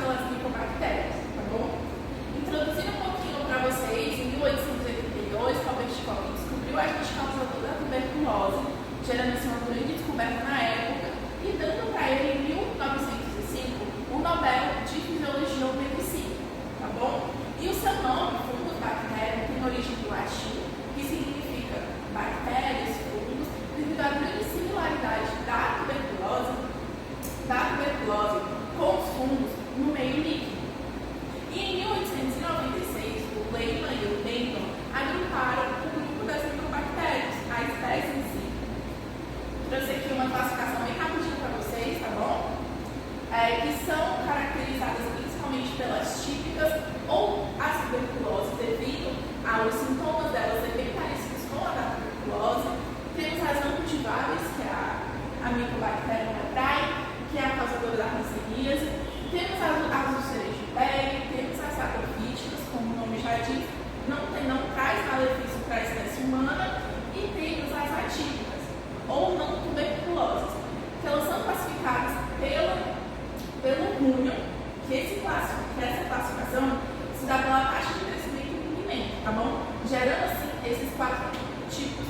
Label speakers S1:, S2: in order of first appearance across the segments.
S1: pelas micobactérias, tá bom? Introduzindo um pouquinho para vocês, em 1882, Robert Koch descobriu a agente causador da tuberculose, gerando assim uma grande descoberta na época, e dando para ele, em 1905, o Nobel de Fisiologia ou Medicina, tá bom? E o seu nome, fungos bactéria, tem origem do latim, que significa bactérias, fungos, devido à grande similaridade da tuberculose com os fungos no meio líquido. E em 1896, o Lehmann e o Mendel agruparam o grupo das micobactérias, a espécie em si. Trouxe aqui uma classificação bem rapidinho para vocês, tá bom? Que são caracterizadas principalmente pelas típicas ou as tuberculose, devido aos sintomas delas serem bem parecidos com a da tuberculose. Temos as não cultiváveis, que é a Mycobacterium leprae, que é a causadora da hanseníase. Temos as úlceras de pele, temos as saprofíticas, como o nome já diz, não traz malefício para a espécie humana, e temos as atípicas, ou não tuberculoses, que elas são classificadas pelo Runyon, que essa classificação se dá pela taxa de crescimento e encolhimento, tá bom? Gerando assim esses 4 tipos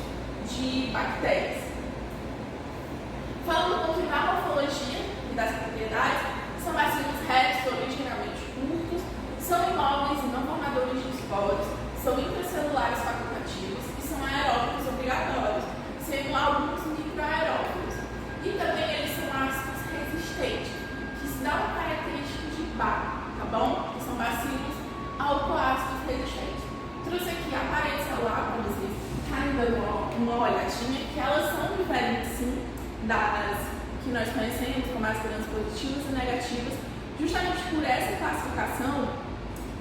S1: de bactérias. Falando um pouquinho da morfologia e das propriedades, são bacilos retos, originalmente curtos, são imóveis e não formadores de esporos, são intracelulares facultativos e são aeróbicos obrigatórios, sendo alguns microaeróbicos. E também eles são ácidos resistentes, que se dá uma característica de Bar, tá bom? Que são bacilos alcoácidos resistentes. Trouxe aqui a parede celular para vocês ficarem dando uma olhadinha, que elas são diferentes sim das que nós conhecemos, como as gram positivas e negativas. Justamente por essa classificação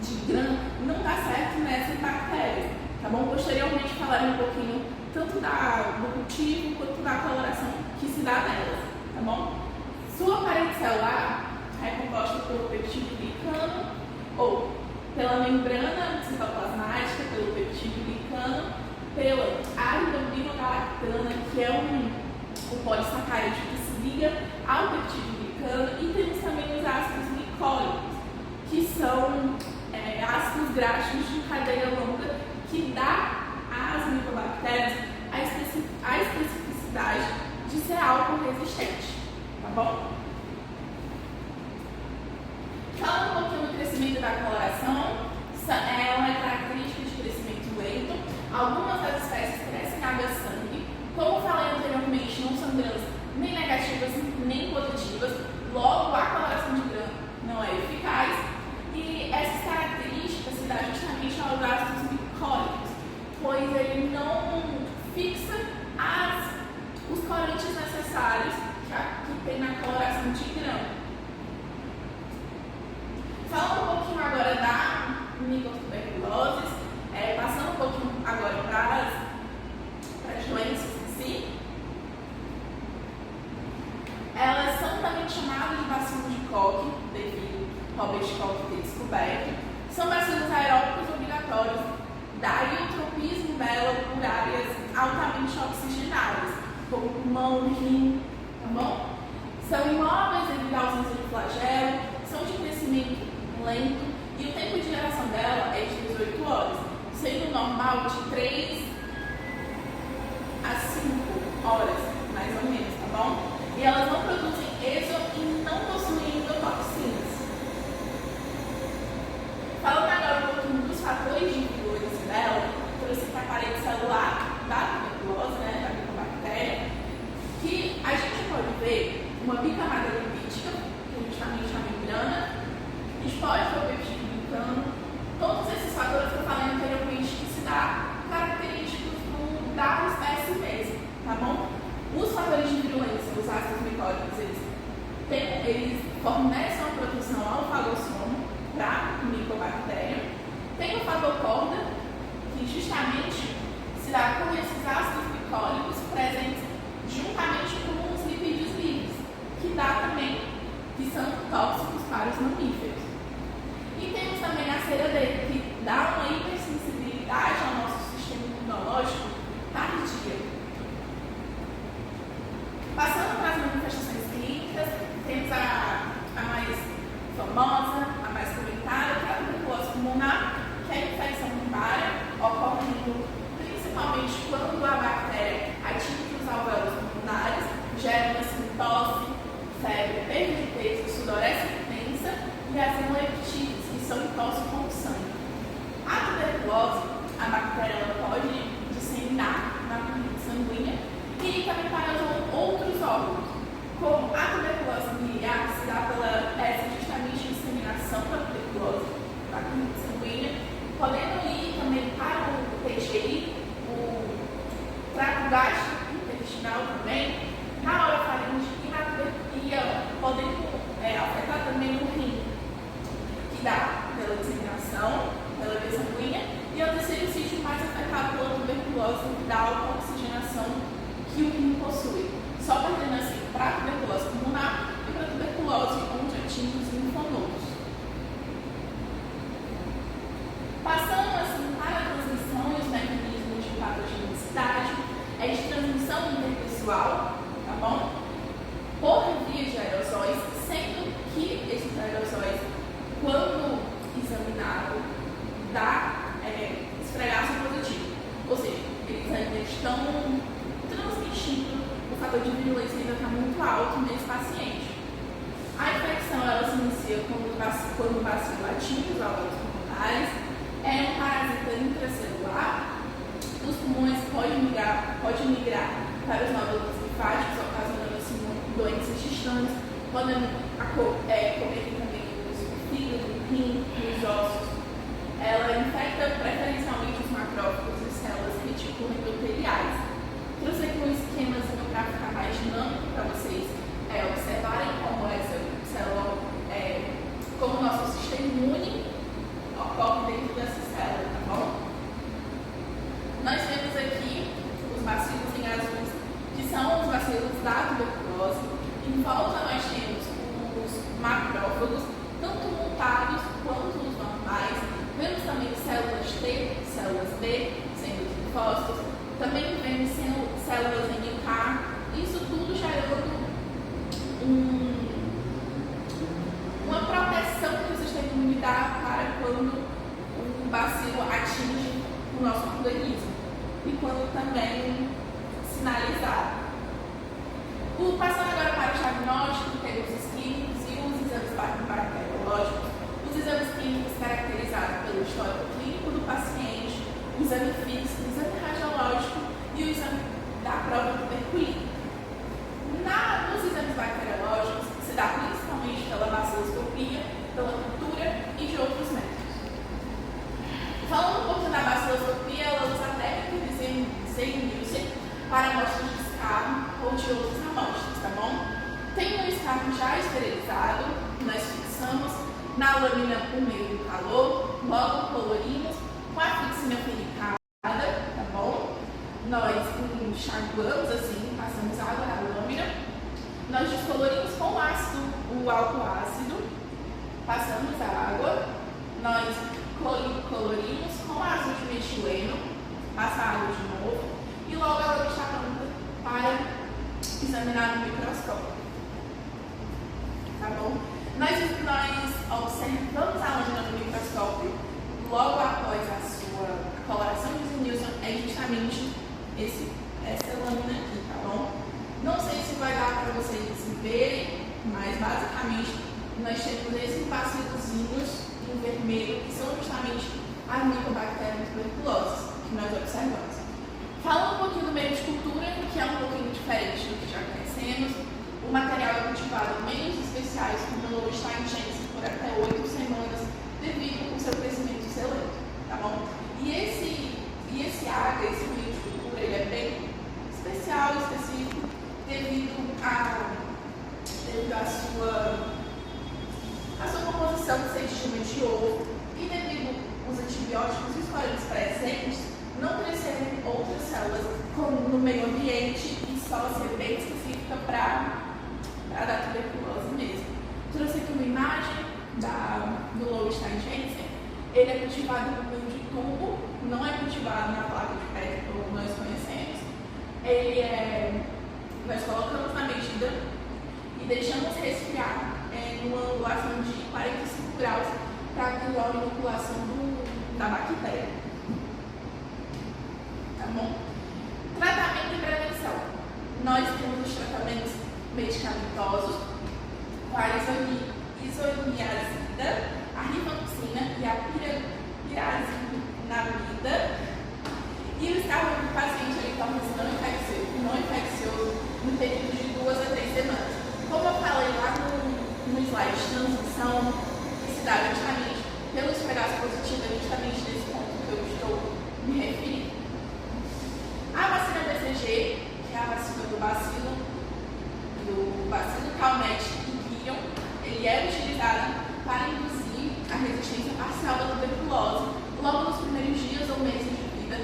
S1: de gram não dá certo nessa bactéria, tá bom? Posteriormente falarei um pouquinho tanto do cultivo quanto da coloração que se dá nelas, tá bom? Sua parede celular é composta pelo peptídeo glicano ou pela membrana citoplasmática, pelo peptídeo glicano, pela aridobrinogalactana, que é o polissacarídeo que se liga ao peptídeo glicano, e temos também os ácidos glicólicos, que são ácidos graxos de cadeia longa, que dá às micobactérias a especificidade de ser álcool resistente, tá bom? Falando um pouquinho do crescimento da coloração, ela é característica de crescimento lento. Algumas das espécies crescem água-sangue. Como falei anteriormente, não são grãs nem negativas nem positivas, logo a coloração de grã não é eficaz. E essas características se dão justamente aos ácidos glicólicos, pois ele não fixa os corantes necessários que tem na coloração de grão. Falando um pouquinho agora da micotuberculose, passando um pouquinho agora para as doenças em si, elas são também chamadas de bacilos de Koch, devido ao Robert Koch ter descoberto. São bacilos aeróbicos obrigatórios, daí o tropismo dela por áreas altamente oxigenadas, como pulmão, rim, tá bom? São imóveis devido à ausência de flagelo, são de crescimento lento, e o tempo de geração dela é de 18 horas, sendo normal de 3 a 5 horas, mais ou menos, tá bom? E elas não produzem êxodo e não possuem endotoxinas. Falando agora um pouquinho dos fatores de influência dela, trouxe para a parede celular da tuberculose, né, da micobactéria, que a gente pode ver uma bicamada lipídica, que é justamente a membrana, exposta ao peptídeo glicano, todos esses fatores que eu falei anteriormente que se dá característicos da espécie mesmo, tá bom? Os fatores de virulência, os ácidos micólicos, eles fornecem uma proteção ao fagossomo para a micobactéria. Tem o fator corda, que justamente se dá com esses ácidos glicólicos presentes juntamente com os lipídios livres, que dá também, que são tóxicos para os mamíferos. E temos também a cera D, que dá uma hipersensibilidade ao nosso sistema imunológico tardia. Passando para as manifestações clínicas, temos a mais famosa, bom? Por via de aerosóis, sendo que esses aerosóis, quando examinado, esfregaço positivo. Ou seja, eles ainda estão transmitindo, o fator de virulência ainda está muito alto nesse paciente. A infecção ela se inicia quando o bacilo atinge os órgãos pulmonares, é um parasita intracelular, dos pulmões pode migrar para os nódulos linfáticos, ocasionando assim doenças distantes, podendo comer também o fígado, o rim, os ossos. Ela infecta preferencialmente os macrófagos e células reticuloendoteliais. Trouxe aqui um esquemazinho para ficar mais dinâmico para vocês observarem como essa célula, como o nosso sistema imune ocorre dentro dessa célula, tá bom? Nós temos aqui os bacilos em azuis, que são os bacilos da tuberculose. Em volta nós temos os macrófagos, tanto montados quanto os normais. Vemos também células T, células B, sendo os linfócitos. Também vemos células NK. Isso tudo gerando uma proteção que o sistema imune dá para quando o bacilo atinge o nosso organismo e quando também sinalizado. Passando agora para o diagnóstico, temos os clínicos e os exames bacteriológicos. Os exames clínicos caracterizados pelo histórico clínico do paciente, o exame físico, o exame radiológico e o exame da prova tuberculínica. Nos exames bacteriológicos se dá principalmente pela baciloscopia, pela cultura e de outros métodos. Falando um pouco da baciloscopia, ela usa a técnica de Zenilsen para amostras de escarro ou de outras amostras, tá bom? Tem um escarro já esterilizado, nós fixamos na lâmina por meio do calor, logo colorimos com a fixina fenicada, tá bom? Nós enxaguamos assim, passamos água na lâmina, nós descolorimos com o álcool ácido, passamos a água, nós colorimos com ácido de metileno, passa a água de novo e logo ela está pronta para examinar no microscópio. Tá bom? Nós observamos a lâmina no microscópio logo após a sua coloração de Zenilsen, é justamente essa lâmina aqui, tá bom? Não sei se vai dar para vocês verem, mas basicamente nós temos esses bacilozinhos em vermelho, que são justamente as micobactérias tuberculosas que nós observamos. Falando um pouquinho do meio de cultura, que é um pouquinho diferente do que já conhecemos, o material é cultivado em meios especiais como o Lowenstein-Janssen por até 8 semanas, devido ao seu crescimento excelente, tá bom? E esse meio de cultura, ele é bem especial, específico, devido à sua composição de ser de ovo e devido aos antibióticos e os corantes presentes não crescerem outras células no meio ambiente e só ser bem específica para dar tuberculose mesmo. Trouxe aqui uma imagem do Lowenstein-Janssen. Ele é cultivado no meio de tubo, não é cultivado na placa de pedra como nós conhecemos. Nós colocamos na medida e deixamos resfriar numa angulação de 45 graus para a inoculação da bactéria. Tá bom? Tratamento e prevenção. Nós temos os tratamentos medicamentosos com a isoniazida, a rifampicina e a pirazinamida. E o escarro do paciente ele torna-se não infeccioso no período de 2 a 3 semanas. Como eu falei lá no slide de transmissão, que se dá justamente pelo esfregaço positivo, é justamente nesse ponto que eu estou me referindo. A vacina BCG, que é a vacina do bacilo Calmette e Guion, ele é utilizado para induzir a resistência parcial da tuberculose logo nos primeiros dias ou meses de vida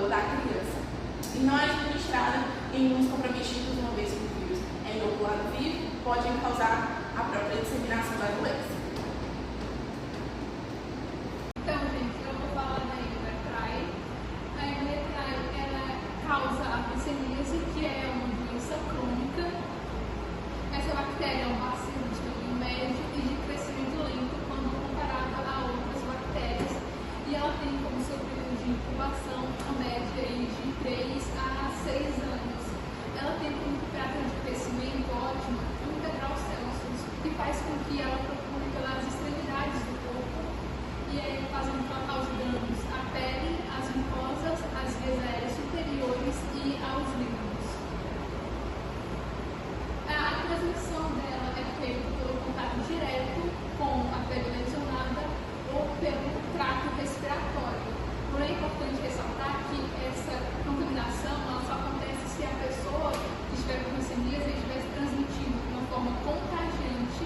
S1: da criança. E não é administrada em uns comprometidos, uma vez que o vírus é inoculado vivo, podem causar a própria disseminação da doença.
S2: Então, gente, eu vou falar da Ivertrai. A Ivertrai, ela causa a psoríase, que é uma doença crônica transmissão dela é feita pelo contato direto com a pele lesionada ou pelo trato respiratório. Porém, é importante ressaltar que essa contaminação ela só acontece se a pessoa que estiver com hanseníase estivesse transmitindo de uma forma contagiante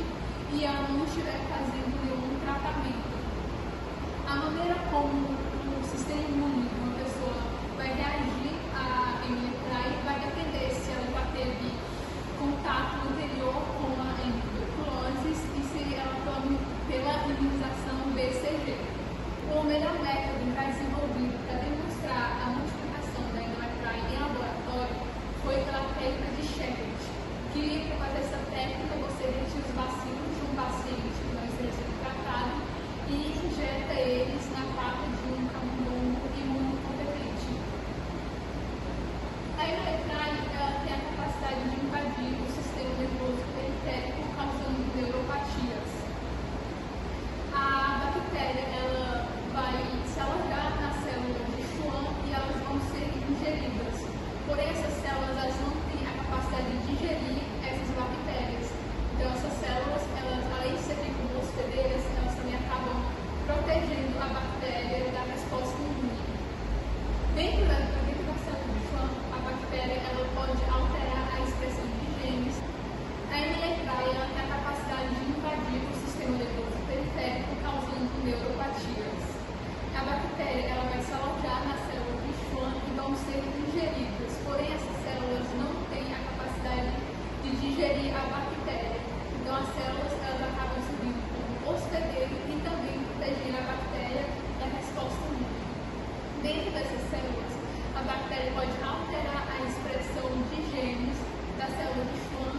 S2: e ela não estiver fazendo nenhum tratamento. A maneira como o sistema imune de uma pessoa vai reagir à hemorragia vai depender se ela já teve contato anterior com a tuberculose e se ela foi pela imunização BCG. O melhor método já desenvolvido para demonstrar a multiplicação da hemorragia em laboratório foi pela técnica de Shepherd, que para fazer essa técnica você retira os bacilos de um paciente que não esteja sendo tratado e injeta eles na pata de um camundongo imunocompetente. A hemorragia tem a capacidade de invadir o sistema nervoso periférico, causando neuropatias. A bactéria ela vai se alojar nas células de Schwann e elas vão ser ingeridas. Porém, essas células elas não têm a capacidade de digerir essas bactérias. Então, essas células, elas, além de serem como hospedeiras, elas também acabam protegendo a bactéria da resposta imune. Dentro da célula de Schwann, a bactéria ela pode alterar a expressão de genes. A hemorragia tem a capacidade de invadir o sistema nervoso periférico, causando neuropatias. A bactéria ela vai se alojar nas células de Schwann e vão ser digeridas, porém essas células não têm a capacidade de digerir a bactéria. Então as células elas acabam servindo como hospedeiro e também protegendo a bactéria da resposta imune. Dentro dessas células, a bactéria pode alterar a expressão de genes da célula de Schwann,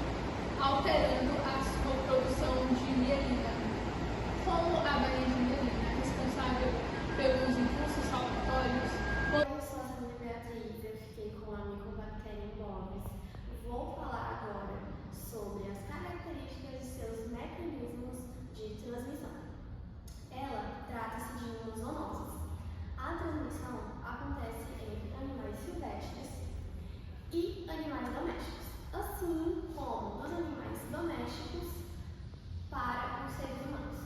S2: alterando a sua produção de mielina. Como a bainha de mielina é responsável pelos impulsos saltatórios.
S3: Eu sou a Sandra Beatriz, eu fiquei com a Mycobacterium bovis. Vou falar agora sobre as características de seus mecanismos de transmissão. Ela trata-se de uma zoonose. A transmissão acontece entre animais silvestres e animais domésticos, assim como dos animais domésticos para os seres humanos.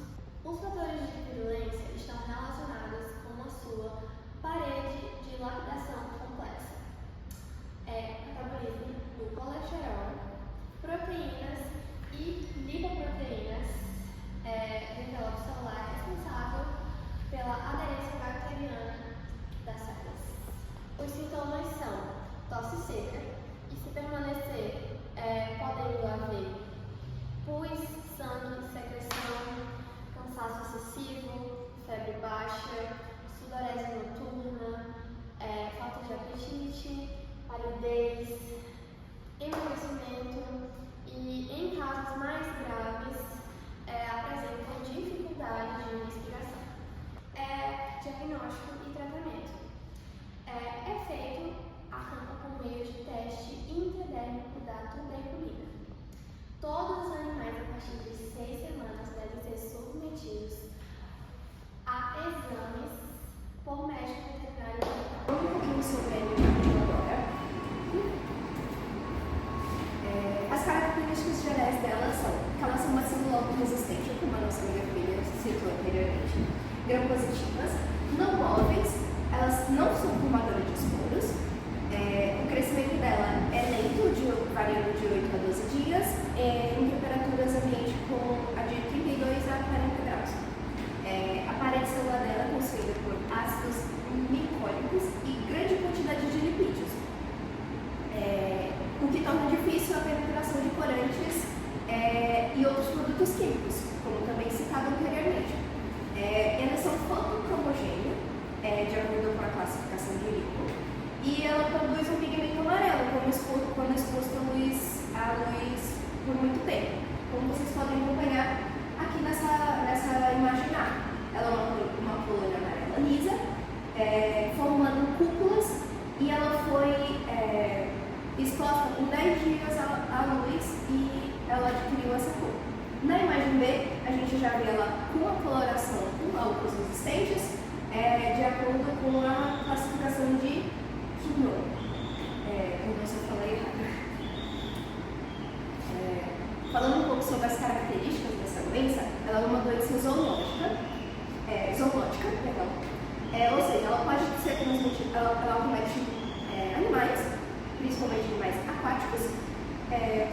S3: Os fatores de virulência estão relacionados com a sua parede de lapidação complexa. Metabolismo do colesterol, proteínas e lipoproteínas do envelope celular responsável pela aderência bacteriana das células. Os sintomas são tosse seca e, se permanecer, podendo haver pus, sangue, secreção, cansaço excessivo, febre baixa, sudorese noturna, falta de apetite, palidez, emagrecimento e, em casos mais graves, apresentam dificuldade de respiração. Diagnóstico e tratamento. É feito a campo por meio de teste intradérmico da tuberculina. Todos os animais a partir de 6 semanas devem ser submetidos a exames por médico veterinário.
S4: Um pouquinho sobre a hemorragia agora. As características gerais delas são que elas são bacilólogo resistentes, como a nossa amiga Filha citou anteriormente, gram-positivas, não móveis, elas não são formadoras de esporos, o crescimento dela é lento, variando de 8 a 12 dias, em temperaturas ambiente com a de 32 a 40 graus. A parede celular dela é constituída por ácidos micólicos e grande quantidade de lipídios, o que torna difícil a penetração de corantes e outros produtos químicos, como também citado anteriormente. Elas são fotocromogêneas, de acordo com a classificação de Lipo, e ela produz um pigmento amarelo quando exposto à luz por muito tempo, como vocês podem acompanhar aqui nessa imagem A. Ela é uma colônia amarela lisa, formando cúpulas, e ela foi exposta por 10 dias à luz e ela adquiriu essa cor. Na imagem B, a gente já vê ela com a coloração com álcools resistentes, de acordo com a classificação de Quinot. Como eu falei errado. sobre as características dessa doença, ela é uma doença zoonótica, ou seja, ela pode ser transmitida, ela acomete animais, principalmente animais aquáticos,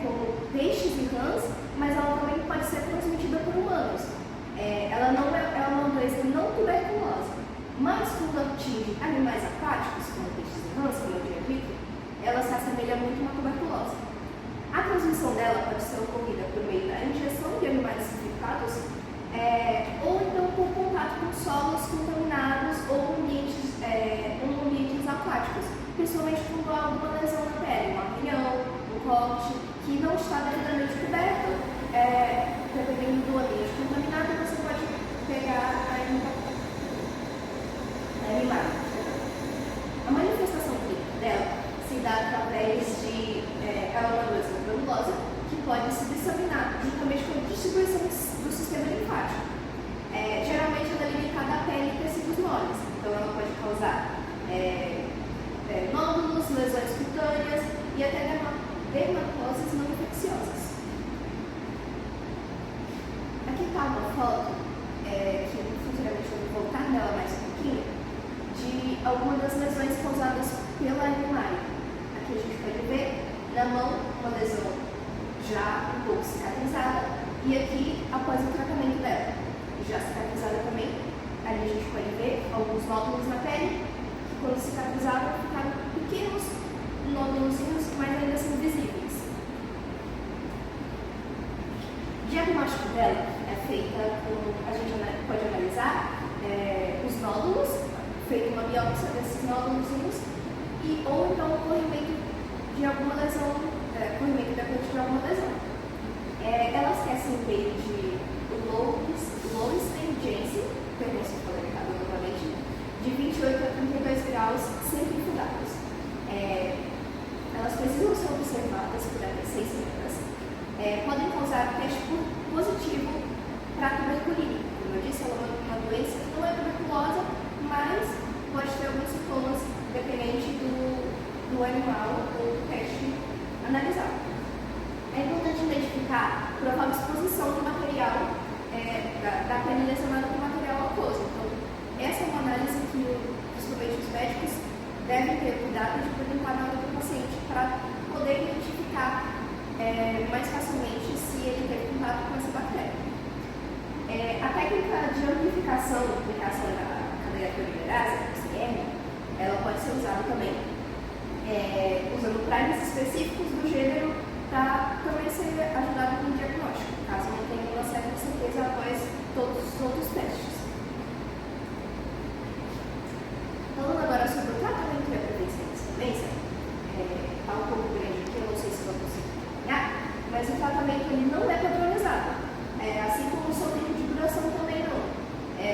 S4: como peixes e rãs, mas ela também pode ser transmitida por humanos. Ela é uma doença não tuberculosa, mas quando atinge animais aquáticos, como peixes e rãs, como eu tinha dito, ela se assemelha muito a uma tuberculose. A transmissão dela pode ser ocorrida por meio da injeção de animais infectados, ou então por contato com solos contaminados ou ambientes aquáticos, principalmente quando há alguma lesão na pele, um arranhão, um corte, que não está devidamente coberto, dependendo do ambiente contaminado, você pode pegar a imagem. A manifestação clínica dela se dá através de ela é uma doença granulosa que pode se disseminar juntamente com a distribuição do sistema linfático. Geralmente ela é limitada à pele e tecidos moles, então ela pode causar nódulos, lesões cutâneas e até dermatoses não infecciosas. Aqui está uma foto, que futuramente eu vou voltar nela mais um pouquinho, de algumas das lesões causadas pela animalia. Aqui a gente pode ver na mão uma lesão já um pouco cicatrizada e aqui após o tratamento dela, já cicatrizada também. Ali a gente pode ver alguns nódulos na pele que quando cicatrizaram ficaram pequenos nódulozinhos, mas ainda são visíveis. O diagnóstico dela é feita a gente pode analisar os nódulos, feita uma biópsia desses nódulozinhos, ou então o corrimento de alguma lesão, depois de alguma lesão. Elas tecem o peito de Lowenstein-Jansen, perdão se eu falei errado novamente, de 28 a 32 graus centrifugados. Elas precisam ser observadas por até 6 semanas. Podem causar teste positivo para tuberculina. Como eu disse, ela é uma doença que não é tuberculosa, mas pode ter alguns sintomas dependente do animal ou do teste analisado. É importante identificar a provável exposição do material da pele lesionada com material aquoso. Então, essa é uma análise que principalmente os médicos devem ter cuidado de perguntar na hora do paciente para poder identificar mais facilmente se ele teve contato com essa bactéria. A técnica de amplificação e duplicação da cadeia polimerase, CM, ela pode ser usada também, usando primers específicos do gênero para também ser ajudado no diagnóstico, caso não tenha uma certa certeza após todos os outros testes. Falando agora sobre o tratamento e a prevenção dessa doença, está um pouco grande aqui, eu não sei se vou conseguir acompanhar, mas o tratamento ele não é padronizado, assim como o seu tempo de duração também não.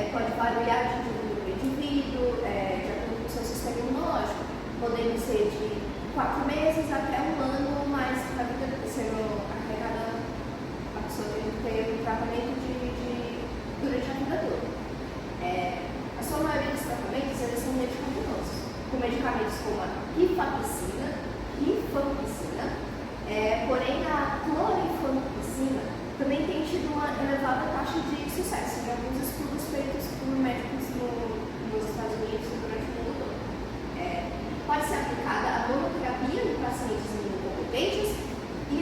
S4: Pode variar de indivíduo para indivíduo, de acordo com o seu sistema imunológico, podendo ser de 4 meses até 1 ano, mas a vida sendo carregada, a pessoa tem que ter um tratamento durante a vida toda. A sua maioria dos tratamentos eles são medicamentosos, com medicamentos como a rifampicina, porém a clorifampicina também tem tido uma elevada taxa de sucesso em alguns estudos feitos por médicos nos Estados Unidos e durante o mundo todo. Pode ser aplicada a monoterapia em pacientes imunocompetentes e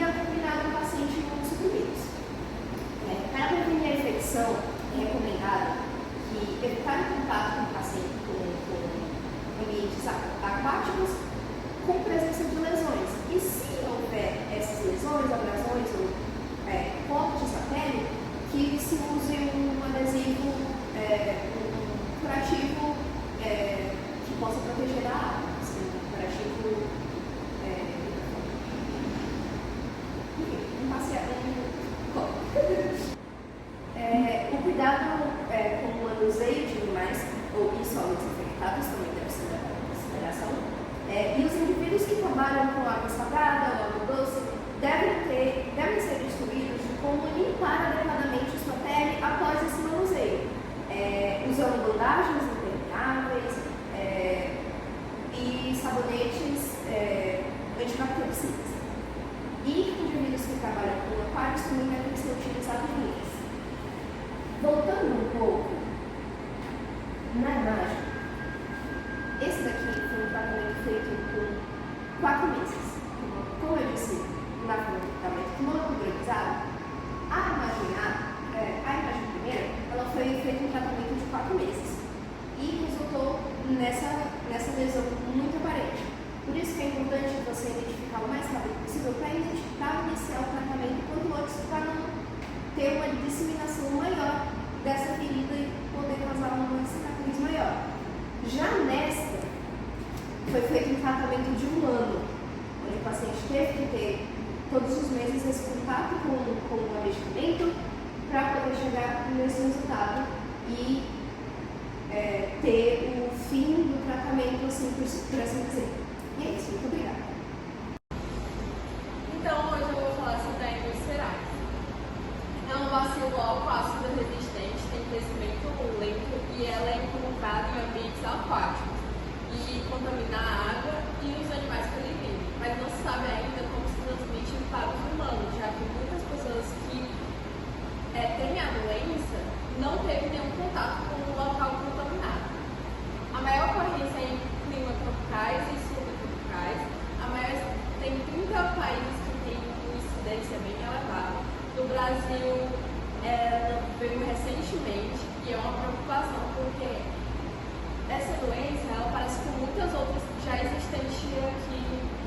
S4: com 4 meses. Como eu disse na forma do tratamento monoculturalizado, a imagem primeira, ela foi feita um tratamento de 4 meses e resultou nessa lesão muito aparente. Por isso que é importante você identificar o mais rápido possível para iniciar o tratamento quanto antes, para não ter uma disseminação maior dessa ferida e poder causar uma cicatriz maior. Já nesta, foi feito um tratamento de 1 ano, onde o paciente teve que ter todos os meses esse contato com o medicamento para poder chegar nesse resultado e ter o fim do tratamento assim por assim dizer. E é isso, muito obrigada.
S5: Então, hoje eu vou falar sobre a endosceráis. É um bacilo ácido resistente, tem crescimento lento e ela é encontrada em ambientes aquáticos e contamina a água e os animais que ele vive. Mas não se sabe ainda como se transmite para os humanos, já que muitas pessoas que têm a doença não teve nenhum contato com o local contaminado. A maior ocorrência é em climas tropicais e subtropicais. Tem 30 países que têm uma incidência bem elevada. No Brasil, ela veio recentemente e é uma preocupação porque essa doença ela parece com muitas outras já existentes aqui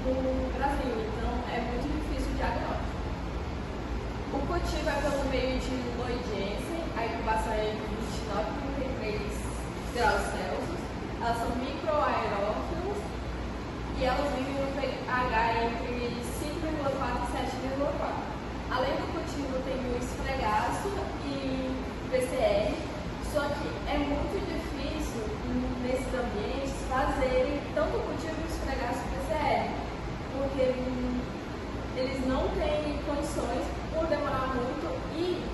S5: no Brasil, então é muito difícil o diagnóstico. O cultivo é pelo meio de Lloydjense, a incubação é de 29 a 33 graus Celsius, elas são microaerófilos e elas vivem no pH entre 5,4 e 7,4. Além do cultivo tem o esfregaço e PCR, só que é muito difícil nesses ambientes fazerem tanto o cultivo e o esfregaço e PCR, porque eles não têm condições por demorar muito e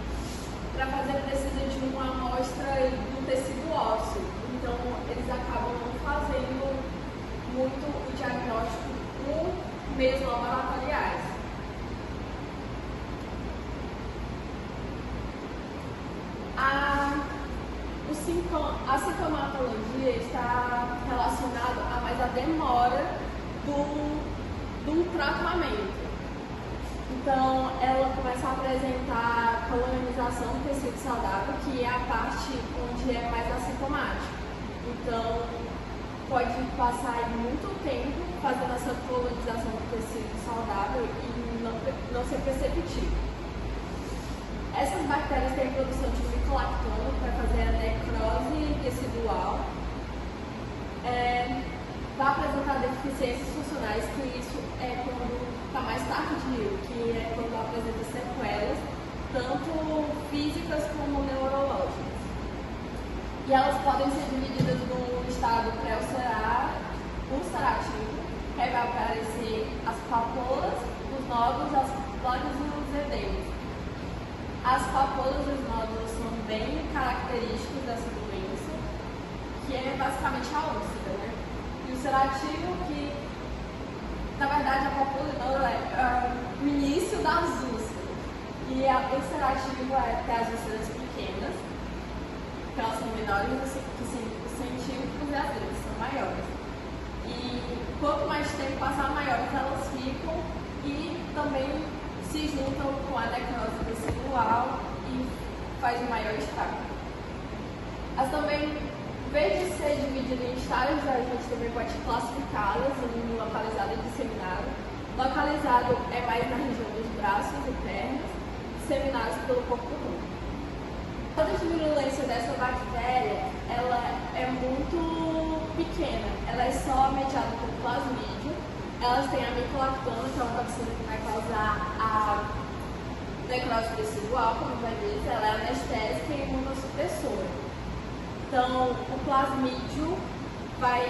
S5: para fazer precisa de uma amostra do tecido ósseo, então eles acabam não fazendo muito o diagnóstico por meios laboratoriais. A sintomatologia está relacionada a mais a demora do tratamento. Então, ela começa a apresentar colonização do tecido saudável, que é a parte onde é mais assintomático. Então, pode passar muito tempo fazendo essa colonização do tecido saudável e não ser perceptível. Essas bactérias têm a produção de micolactona para fazer a necrose tecidual. Vai apresentar deficiências funcionais, que isso é quando está mais tardio, que é quando apresenta sequelas, tanto físicas como neurológicas. E elas podem ser divididas no estado pré-ulcerativo, que aí vai aparecer as papolas, os nódulos, as plagas e os edemas. As papolas e os nódulos são bem característicos dessa doença, que é basicamente a úlcera, né? E o ulcerativo, que na verdade a papola e o nódulo é o início das úlceras. E o ulcerativo é ter as úlceras pequenas, que elas são menores que 5 centímetros e às vezes são maiores. E quanto mais tempo passar, maiores elas ficam e também se juntam com a necrose tecidual e faz um maior estrago. Elas também, em vez de ser divididas em estágios, a gente também pode classificá-las em localizado e disseminado. Localizado é mais na região dos braços e pernas, disseminados pelo corpo todo. A virulência dessa bactéria ela é muito pequena, ela é só mediada por plasmídio. Elas têm a micolactona, que é uma toxina que vai causar a necrose tecidual, como já disse, ela é anestésica e imunossupressora. Então, o plasmídio vai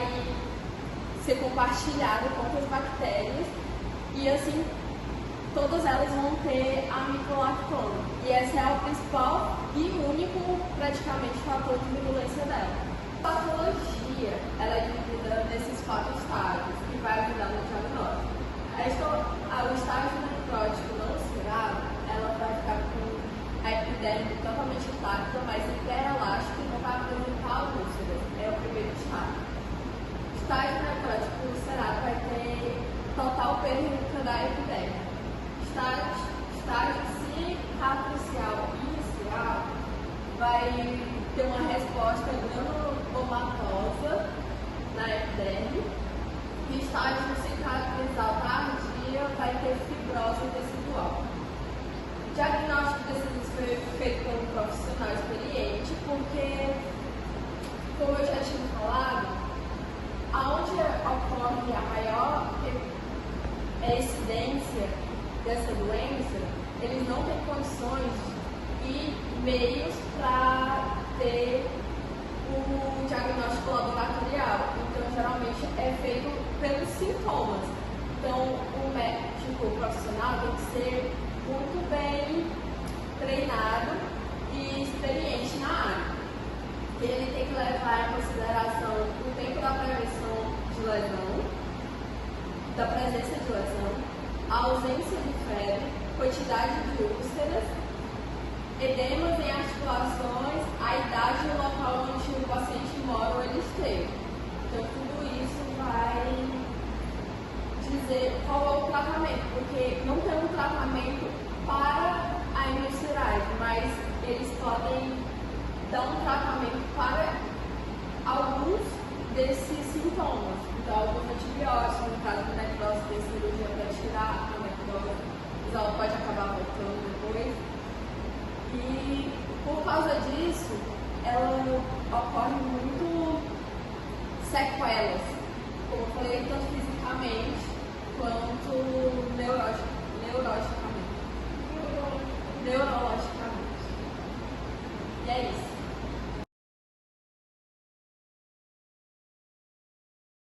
S5: ser compartilhado com outras bactérias e assim todas elas vão ter a micolactona. E esse é o principal e único, praticamente, fator de virulência dela. A patologia ela é dividida nesses 4 estágios que vai ajudar no diagnóstico. O estágio necrótico não ulcerado, ela vai ficar com a epiderme totalmente intacta, mas hiperelástica e não vai apresentar úlceras. É o primeiro estágio. O estágio necrótico ulcerado vai perda da epiderme. Estágio cicatricial inicial vai ter uma resposta granulomatosa na epiderme. E estágio cicatrizal tardia vai ter fibrose tecidual. O diagnóstico desses foi feito por um profissional experiente, porque, como eu já tinha falado, aonde ocorre a maior incidência dessa doença, eles não têm condições e meios para ter o diagnóstico laboratorial. Então, geralmente é feito pelos sintomas. Então, o médico profissional tem que ser muito bem treinado e experiente na área. Ele tem que levar em consideração o tempo da prevenção de lesão, da presença de lesão, a ausência de febre, quantidade de úlceras, edemas em articulações, a idade e o local onde o paciente mora ou ele esteve. Então, tudo isso vai dizer qual é o tratamento, porque não tem um tratamento para a hemorroide, mas eles podem dar um tratamento para alguns desses sintomas. Então, alguns antibióticos, no caso da necrose, tem cirurgia para tirar a necrose, mas ela pode acabar voltando depois. E por causa disso, ela ocorre muito sequelas, como eu falei, tanto